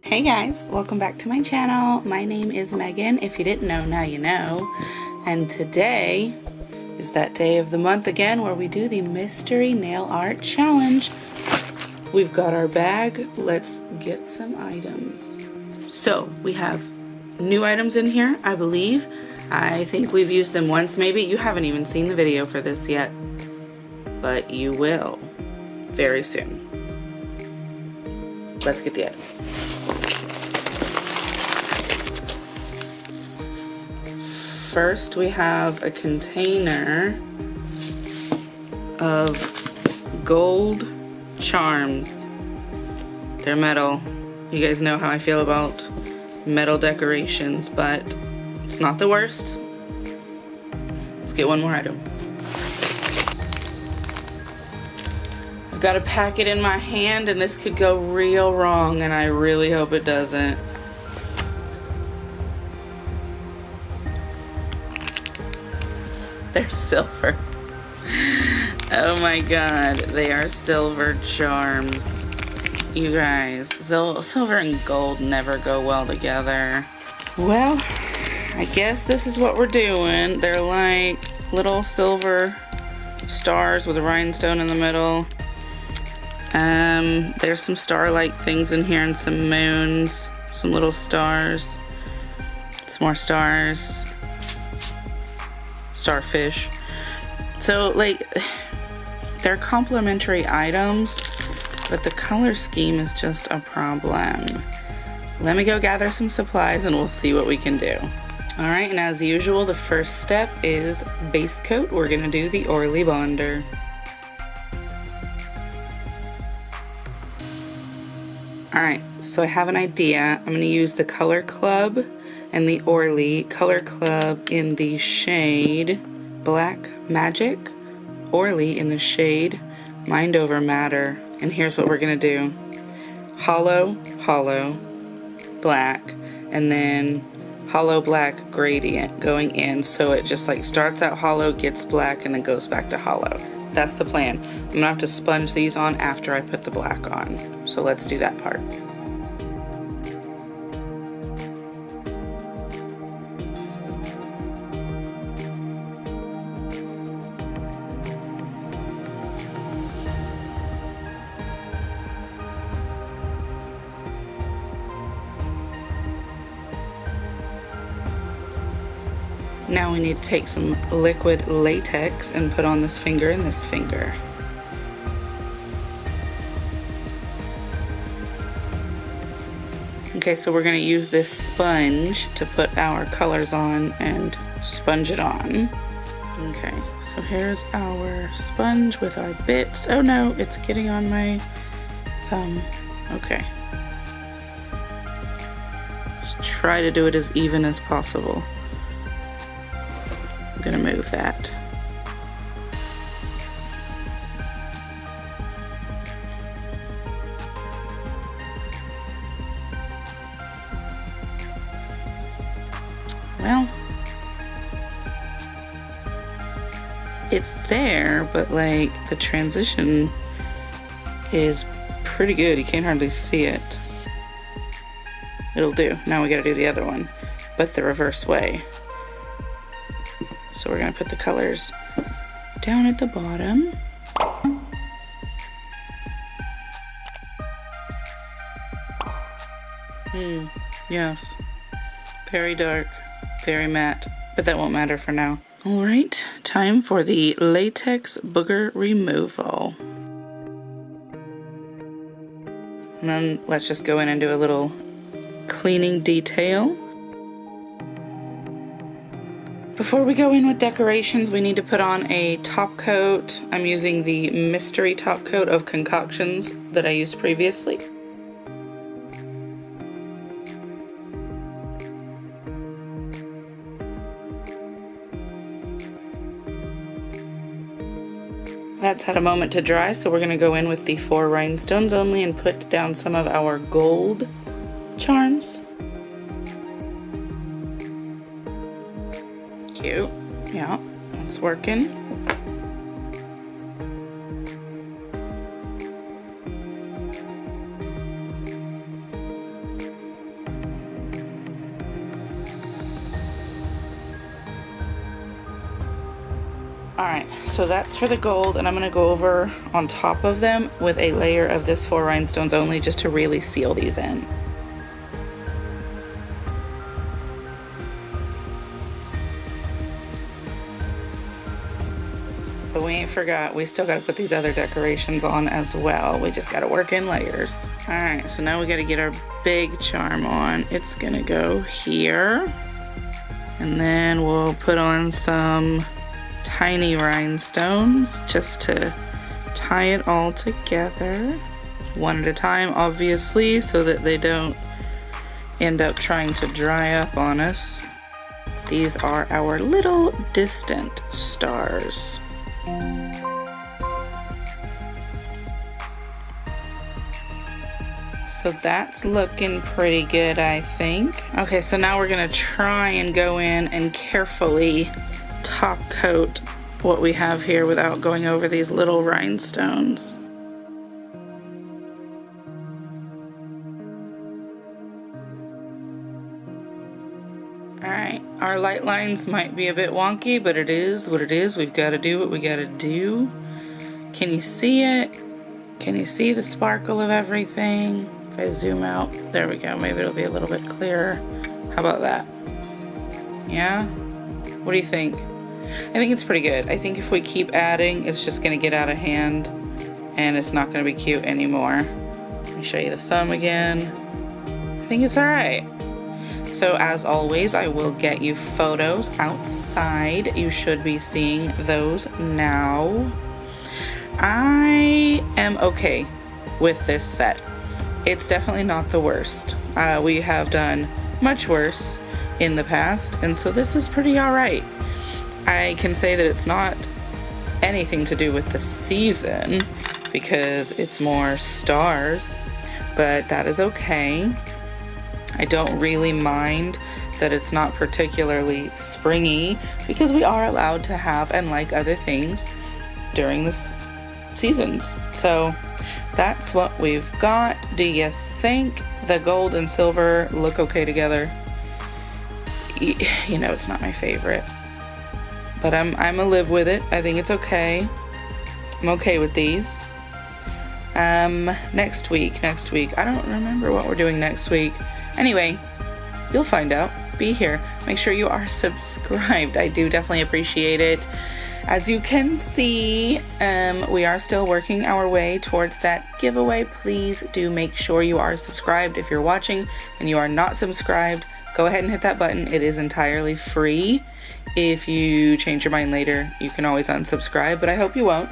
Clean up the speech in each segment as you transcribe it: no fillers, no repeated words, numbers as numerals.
Hey guys, welcome back to my channel. My name is Megan. If you didn't know, now you know. And today is that day of the month again where we do the mystery nail art challenge. We've got our bag. Let's get some items. So we have new items in here, I believe. I think we've used them once maybe. You haven't even seen the video for this yet, but you will very soon. Let's get the items. First, we have a container of gold charms. They're metal. You guys know how I feel about metal decorations, but it's not the worst. Let's get one more item. I've got a packet in my hand, and this could go real wrong, and I really hope it doesn't. They're silver. Oh my god, they are silver charms. You guys, silver and gold never go well together. Well, I guess this is what we're doing. They're like little silver stars with a rhinestone in the middle. There's some star-like things in here and some moons, some little stars, some more stars. Starfish. So like they're complementary items, but the color scheme is just a problem. Let me go gather some supplies and we'll see what we can do. Alright, and as usual, the first step is base coat. We're gonna do the Orly bonder. Alright, so I have an idea. I'm gonna use the Color Club and the Orly Color Club in the shade Black Magic, Orly in the shade Mind Over Matter. And here's what we're gonna do. Hollow, hollow, black, and then hollow black gradient going in, so it just like starts out hollow, gets black, and then goes back to hollow. That's the plan. I'm gonna have to sponge these on after I put the black on. So let's do that part. Now we need to take some liquid latex and put on this finger and this finger. Okay, so we're going to use this sponge to put our colors on and sponge it on. Okay, so here's our sponge with our bits. Oh no, it's getting on my thumb. Okay. Let's try to do it as even as possible. I'm gonna move that. Well, it's there, but like the transition is pretty good. You can't hardly see it. It'll do. Now we gotta do the other one, but the reverse way. So we're gonna put the colors down at the bottom. Yes. Very dark, very matte, but that won't matter for now. All right, time for the latex booger removal. And then let's just go in and do a little cleaning detail. Before we go in with decorations, we need to put on a top coat. I'm using the mystery top coat of concoctions that I used previously. That's had a moment to dry, so we're going to go in with the 4 rhinestones only and put down some of our gold charms. Cute. Yeah, it's working. Alright, so that's for the gold, and I'm going to go over on top of them with a layer of this 4 rhinestones only, just to really seal these in. But we ain't forgot, we still got to put these other decorations on as well. We just got to work in layers. Alright, so now we got to get our big charm on. It's going to go here. And then we'll put on some tiny rhinestones just to tie it all together. One at a time, obviously, so that they don't end up trying to dry up on us. These are our little distant stars. So that's looking pretty good, I think. Okay, so now we're gonna try and go in and carefully top coat what we have here without going over these little rhinestones. Alright, our light lines might be a bit wonky, but it is what it is. We've got to do what we got to do. Can you see it? Can you see the sparkle of everything? If I zoom out, there we go. Maybe it'll be a little bit clearer. How about that? Yeah? What do you think? I think it's pretty good. I think if we keep adding, it's just going to get out of hand and it's not going to be cute anymore. Let me show you the thumb again. I think it's alright. So as always, I will get you photos outside. You should be seeing those now. I am okay with this set. It's definitely not the worst. We have done much worse in the past, and so this is pretty alright. I can say that it's not anything to do with the season because it's more stars, but that is okay. I don't really mind that it's not particularly springy because we are allowed to have and like other things during the seasons. So that's what we've got. Do you think the gold and silver look okay together? You know, it's not my favorite, but I'm gonna live with it. I think it's okay. I'm okay with these. Next week, I don't remember what we're doing next week. Anyway, you'll find out. Be here. Make sure you are subscribed. I do definitely appreciate it. As you can see, we are still working our way towards that giveaway. Please do make sure you are subscribed. If you're watching and you are not subscribed, go ahead and hit that button. It is entirely free. If you change your mind later, you can always unsubscribe, but I hope you won't.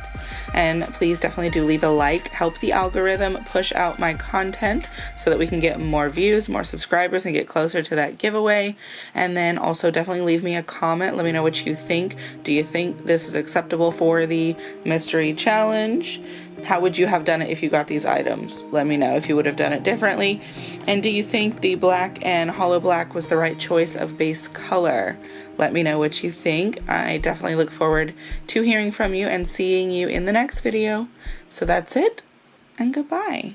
And please definitely do leave a like. Help the algorithm push out my content so that we can get more views, more subscribers, and get closer to that giveaway. And then also definitely leave me a comment. Let me know what you think. Do you think this is acceptable for the mystery challenge? How would you have done it if you got these items? Let me know if you would have done it differently. And do you think the black and hollow black was the right choice of base color? Let me know what you think. I definitely look forward to hearing from you and seeing you in the next video. So that's it, and goodbye.